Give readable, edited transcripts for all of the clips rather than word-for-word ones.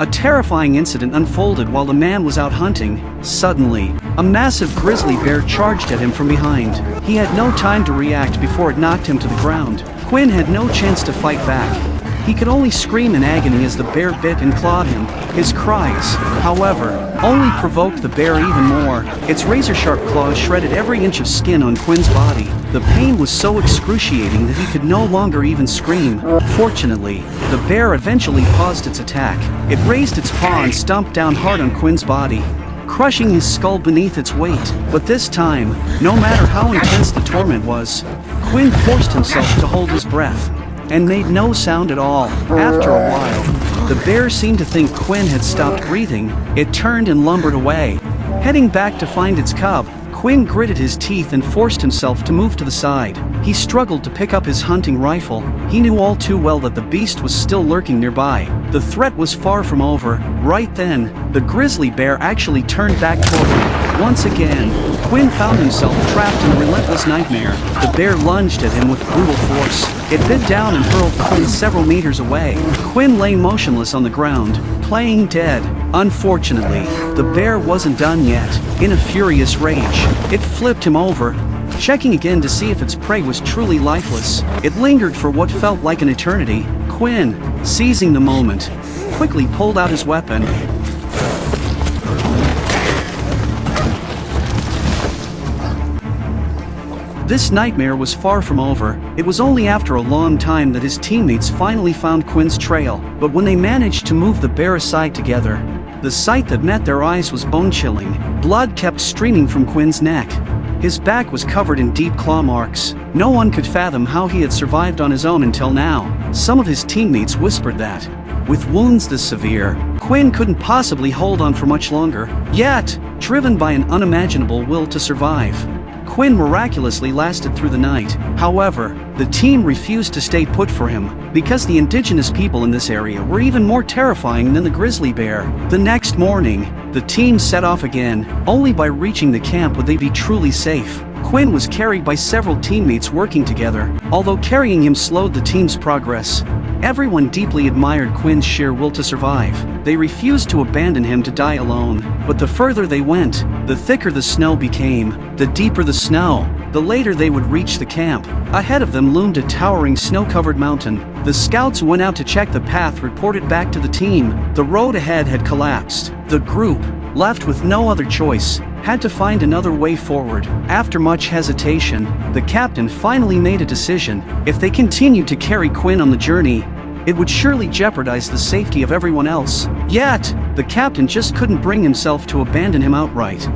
A terrifying incident unfolded while the man was out hunting. Suddenly, a massive grizzly bear charged at him from behind. He had no time to react before it knocked him to the ground. Quinn had no chance to fight back. He could only scream in agony as the bear bit and clawed him. His cries, however, only provoked the bear even more. Its razor-sharp claws shredded every inch of skin on Quinn's body. The pain was so excruciating that he could no longer even scream. Fortunately, the bear eventually paused its attack. It raised its paw and stomped down hard on Quinn's body, crushing his skull beneath its weight. But this time, no matter how intense the torment was, Quinn forced himself to hold his breath and made no sound at all. After a while, the bear seemed to think Quinn had stopped breathing. It turned and lumbered away, heading back to find its cub. Quinn gritted his teeth and forced himself to move to the side. He struggled to pick up his hunting rifle. He knew all too well that the beast was still lurking nearby. The threat was far from over. Right then, the grizzly bear actually turned back toward him. Once again, Quinn found himself trapped in a relentless nightmare. The bear lunged at him with brutal force. It bit down and hurled Quinn several meters away. Quinn lay motionless on the ground, playing dead. Unfortunately, the bear wasn't done yet. In a furious rage, it flipped him over, checking again to see if its prey was truly lifeless. It lingered for what felt like an eternity. Quinn, seizing the moment, quickly pulled out his weapon. This nightmare was far from over. It was only after a long time that his teammates finally found Quinn's trail. But when they managed to move the bear aside together, the sight that met their eyes was bone-chilling. Blood kept streaming from Quinn's neck. His back was covered in deep claw marks. No one could fathom how he had survived on his own until now. Some of his teammates whispered that, with wounds this severe, Quinn couldn't possibly hold on for much longer. Yet, driven by an unimaginable will to survive, Quinn miraculously lasted through the night. However, the team refused to stay put for him, because the indigenous people in this area were even more terrifying than the grizzly bear. The next morning, the team set off again. Only by reaching the camp would they be truly safe. Quinn was carried by several teammates working together. Although carrying him slowed the team's progress, everyone deeply admired Quinn's sheer will to survive. They refused to abandon him to die alone. But the further they went, the thicker the snow became, the deeper the snow, the later they would reach the camp. Ahead of them loomed a towering snow-covered mountain. The scouts who went out to check the path reported back to the team. The road ahead had collapsed. The group, left with no other choice, had to find another way forward. After much hesitation, the captain finally made a decision. If they continued to carry Quinn on the journey, it would surely jeopardize the safety of everyone else. Yet, the captain just couldn't bring himself to abandon him outright.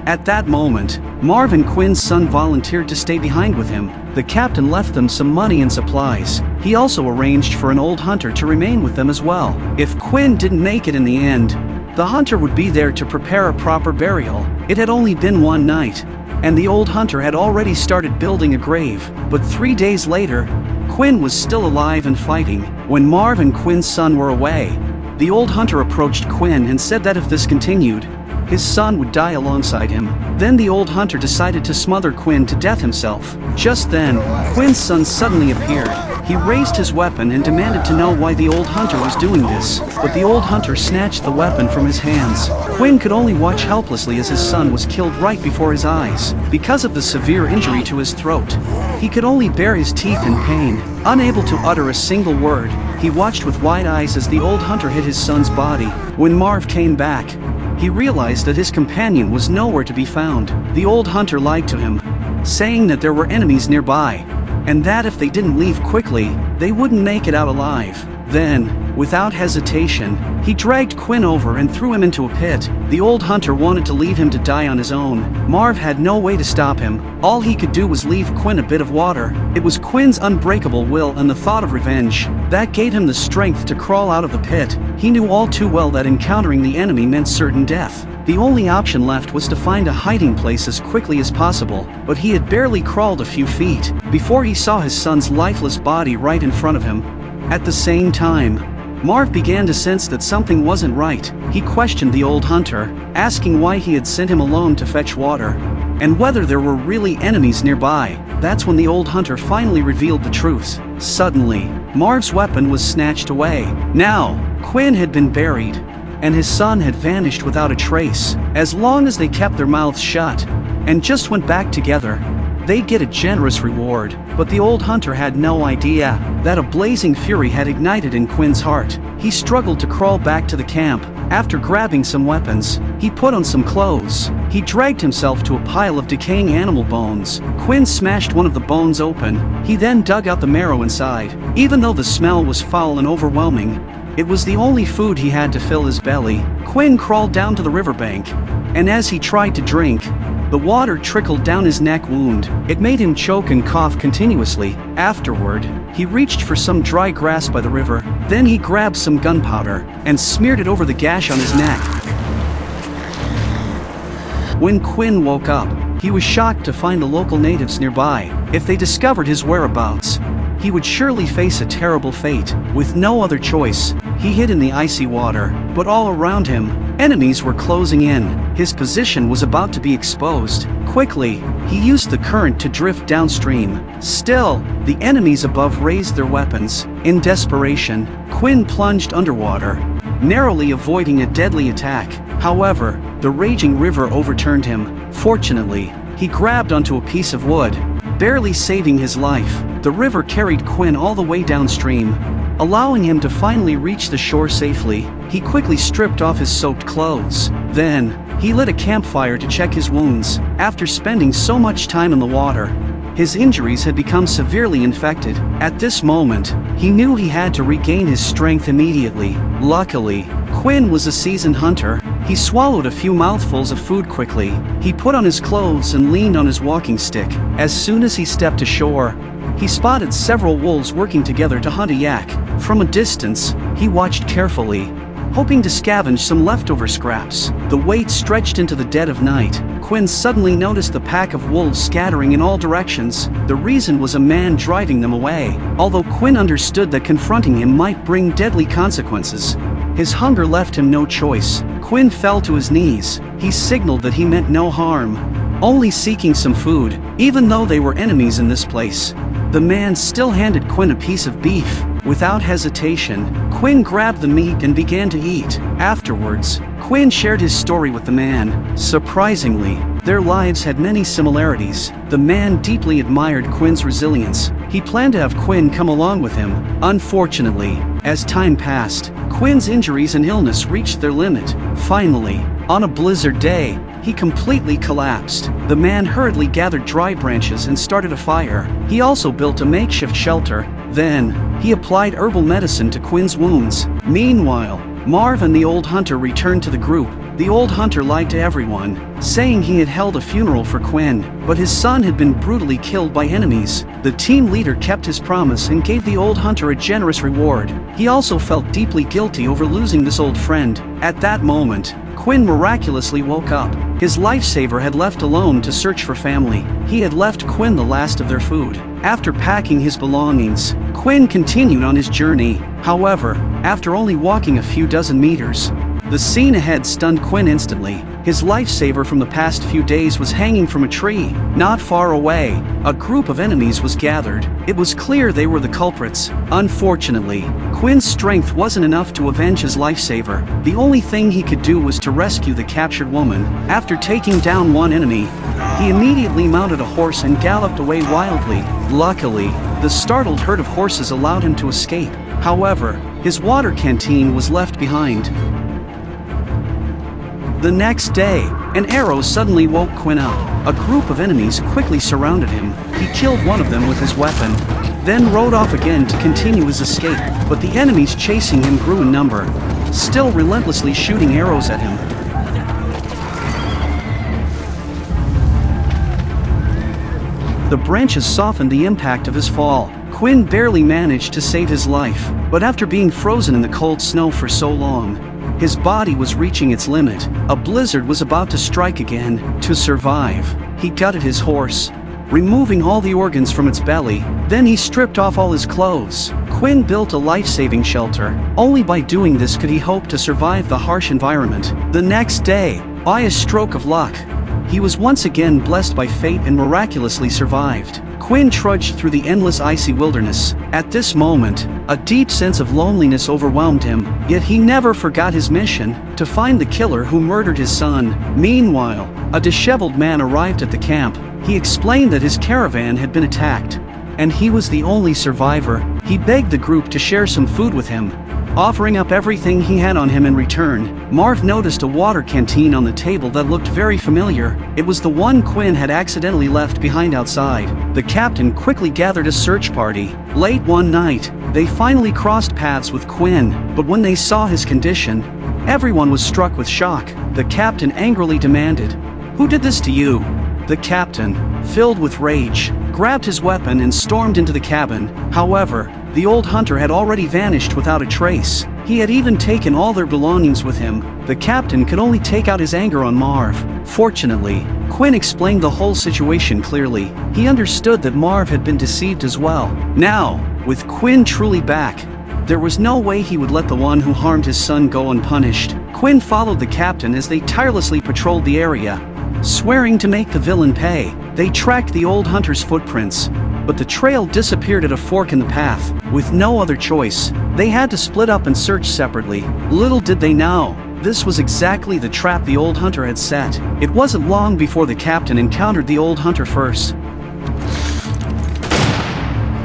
At that moment, Marvin, Quinn's son, volunteered to stay behind with him. The captain left them some money and supplies. He also arranged for an old hunter to remain with them as well. If Quinn didn't make it in the end, the hunter would be there to prepare a proper burial. It had only been one night, and the old hunter had already started building a grave. But 3 days later, Quinn was still alive and fighting. When Marv and Quinn's son were away, the old hunter approached Quinn and said that if this continued, his son would die alongside him. Then the old hunter decided to smother Quinn to death himself. Just then, Quinn's son suddenly appeared. He raised his weapon and demanded to know why the old hunter was doing this, but the old hunter snatched the weapon from his hands. Quinn could only watch helplessly as his son was killed right before his eyes. Because of the severe injury to his throat, he could only bare his teeth in pain. Unable to utter a single word, he watched with wide eyes as the old hunter hit his son's body. When Marv came back, he realized that his companion was nowhere to be found. The old hunter lied to him, saying that there were enemies nearby, and that if they didn't leave quickly, they wouldn't make it out alive. Then, without hesitation, he dragged Quinn over and threw him into a pit. The old hunter wanted to leave him to die on his own. Marv had no way to stop him. All he could do was leave Quinn a bit of water. It was Quinn's unbreakable will and the thought of revenge that gave him the strength to crawl out of the pit. He knew all too well that encountering the enemy meant certain death. The only option left was to find a hiding place as quickly as possible, but he had barely crawled a few feet before he saw his son's lifeless body right in front of him. At the same time, Marv began to sense that something wasn't right. He questioned the old hunter, asking why he had sent him alone to fetch water, and whether there were really enemies nearby. That's when the old hunter finally revealed the truth. Suddenly, Marv's weapon was snatched away. Now, Quinn had been buried, and his son had vanished without a trace. As long as they kept their mouths shut and just went back together, they'd get a generous reward. But the old hunter had no idea that a blazing fury had ignited in Quinn's heart. He struggled to crawl back to the camp. After grabbing some weapons, he put on some clothes. He dragged himself to a pile of decaying animal bones. Quinn smashed one of the bones open. He then dug out the marrow inside. Even though the smell was foul and overwhelming, it was the only food he had to fill his belly. Quinn crawled down to the riverbank, and as he tried to drink, the water trickled down his neck wound. It made him choke and cough continuously. Afterward, he reached for some dry grass by the river. Then he grabbed some gunpowder and smeared it over the gash on his neck. When Quinn woke up, he was shocked to find the local natives nearby. If they discovered his whereabouts, he would surely face a terrible fate. With no other choice, he hid in the icy water, but all around him, enemies were closing in. His position was about to be exposed. Quickly, he used the current to drift downstream. Still, the enemies above raised their weapons. In desperation, Quinn plunged underwater, narrowly avoiding a deadly attack. However, the raging river overturned him. Fortunately, he grabbed onto a piece of wood, barely saving his life. The river carried Quinn all the way downstream, allowing him to finally reach the shore safely. He quickly stripped off his soaked clothes. Then, he lit a campfire to check his wounds. After spending so much time in the water, his injuries had become severely infected. At this moment, he knew he had to regain his strength immediately. Luckily, Quinn was a seasoned hunter. He swallowed a few mouthfuls of food quickly. He put on his clothes and leaned on his walking stick. As soon as he stepped ashore, he spotted several wolves working together to hunt a yak. From a distance, he watched carefully, hoping to scavenge some leftover scraps. The wait stretched into the dead of night. Quinn suddenly noticed the pack of wolves scattering in all directions. The reason was a man driving them away. Although Quinn understood that confronting him might bring deadly consequences, his hunger left him no choice. Quinn fell to his knees. He signaled that he meant no harm, only seeking some food. Even though they were enemies in this place, the man still handed Quinn a piece of beef. Without hesitation, Quinn grabbed the meat and began to eat. Afterwards, Quinn shared his story with the man. Surprisingly, their lives had many similarities. The man deeply admired Quinn's resilience. He planned to have Quinn come along with him. Unfortunately, as time passed, Quinn's injuries and illness reached their limit. Finally, on a blizzard day, he completely collapsed. The man hurriedly gathered dry branches and started a fire. He also built a makeshift shelter. Then, he applied herbal medicine to Quinn's wounds. Meanwhile, Marv and the old hunter returned to the group. The old hunter lied to everyone, saying he had held a funeral for Quinn, but his son had been brutally killed by enemies. The team leader kept his promise and gave the old hunter a generous reward. He also felt deeply guilty over losing this old friend. At that moment, Quinn miraculously woke up. His lifesaver had left alone to search for family. He had left Quinn the last of their food. After packing his belongings, Quinn continued on his journey. However, after only walking a few dozen meters, the scene ahead stunned Quinn instantly. His lifesaver from the past few days was hanging from a tree. Not far away, a group of enemies was gathered. It was clear they were the culprits. Unfortunately, Quinn's strength wasn't enough to avenge his lifesaver. The only thing he could do was to rescue the captured woman. After taking down one enemy, he immediately mounted a horse and galloped away wildly. Luckily, the startled herd of horses allowed him to escape. However, his water canteen was left behind. The next day, an arrow suddenly woke Quinn up. A group of enemies quickly surrounded him. He killed one of them with his weapon, then rode off again to continue his escape. But the enemies chasing him grew in number, still relentlessly shooting arrows at him. The branches softened the impact of his fall. Quinn barely managed to save his life, but after being frozen in the cold snow for so long, his body was reaching its limit. A blizzard was about to strike again. To survive, he gutted his horse, removing all the organs from its belly. Then he stripped off all his clothes. Quinn built a life-saving shelter. Only by doing this could he hope to survive the harsh environment. The next day, by a stroke of luck, he was once again blessed by fate and miraculously survived. Quinn trudged through the endless icy wilderness. At this moment, a deep sense of loneliness overwhelmed him, yet he never forgot his mission, to find the killer who murdered his son. Meanwhile, a disheveled man arrived at the camp. He explained that his caravan had been attacked, and he was the only survivor. He begged the group to share some food with him, offering up everything he had on him in return. Marv noticed a water canteen on the table that looked very familiar. It was the one Quinn had accidentally left behind outside. The captain quickly gathered a search party. Late one night, they finally crossed paths with Quinn, but when they saw his condition, everyone was struck with shock. The captain angrily demanded, "Who did this to you?" The captain, filled with rage, grabbed his weapon and stormed into the cabin. However, the old hunter had already vanished without a trace. He had even taken all their belongings with him. The captain could only take out his anger on Marv. Fortunately, Quinn explained the whole situation clearly. He understood that Marv had been deceived as well. Now, with Quinn truly back, there was no way he would let the one who harmed his son go unpunished. Quinn followed the captain as they tirelessly patrolled the area, swearing to make the villain pay. They tracked the old hunter's footprints, but the trail disappeared at a fork in the path. With no other choice, they had to split up and search separately. Little did they know, this was exactly the trap the old hunter had set. It wasn't long before the captain encountered the old hunter first.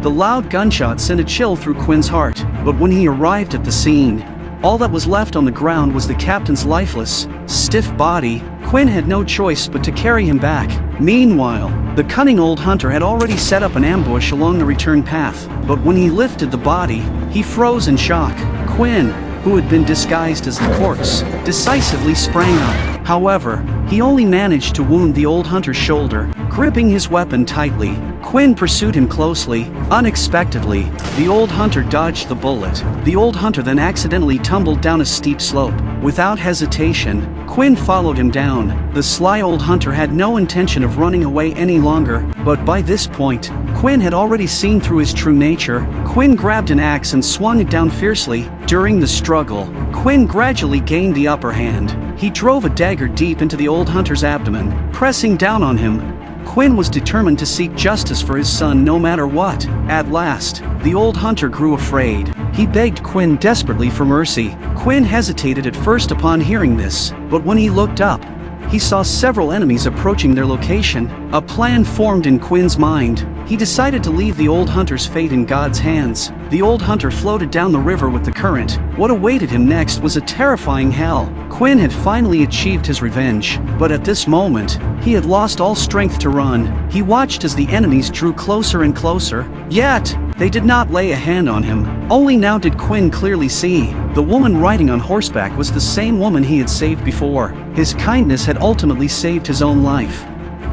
The loud gunshot sent a chill through Quinn's heart, but when he arrived at the scene, all that was left on the ground was the captain's lifeless, stiff body. Quinn had no choice but to carry him back. Meanwhile, the cunning old hunter had already set up an ambush along the return path, but when he lifted the body, he froze in shock. Quinn, who had been disguised as the corpse, decisively sprang up. However, he only managed to wound the old hunter's shoulder. Gripping his weapon tightly, Quinn pursued him closely. Unexpectedly, the old hunter dodged the bullet. The old hunter then accidentally tumbled down a steep slope. Without hesitation, Quinn followed him down. The sly old hunter had no intention of running away any longer, but by this point, Quinn had already seen through his true nature. Quinn grabbed an axe and swung it down fiercely. During the struggle, Quinn gradually gained the upper hand. He drove a dagger deep into the old hunter's abdomen, pressing down on him. Quinn was determined to seek justice for his son no matter what. At last, the old hunter grew afraid. He begged Quinn desperately for mercy. Quinn hesitated at first upon hearing this, but when he looked up, he saw several enemies approaching their location. A plan formed in Quinn's mind. He decided to leave the old hunter's fate in God's hands. The old hunter floated down the river with the current. What awaited him next was a terrifying hell. Quinn had finally achieved his revenge, but at this moment, he had lost all strength to run. He watched as the enemies drew closer and closer, yet they did not lay a hand on him. Only now did Quinn clearly see. The woman riding on horseback was the same woman he had saved before. His kindness had ultimately saved his own life.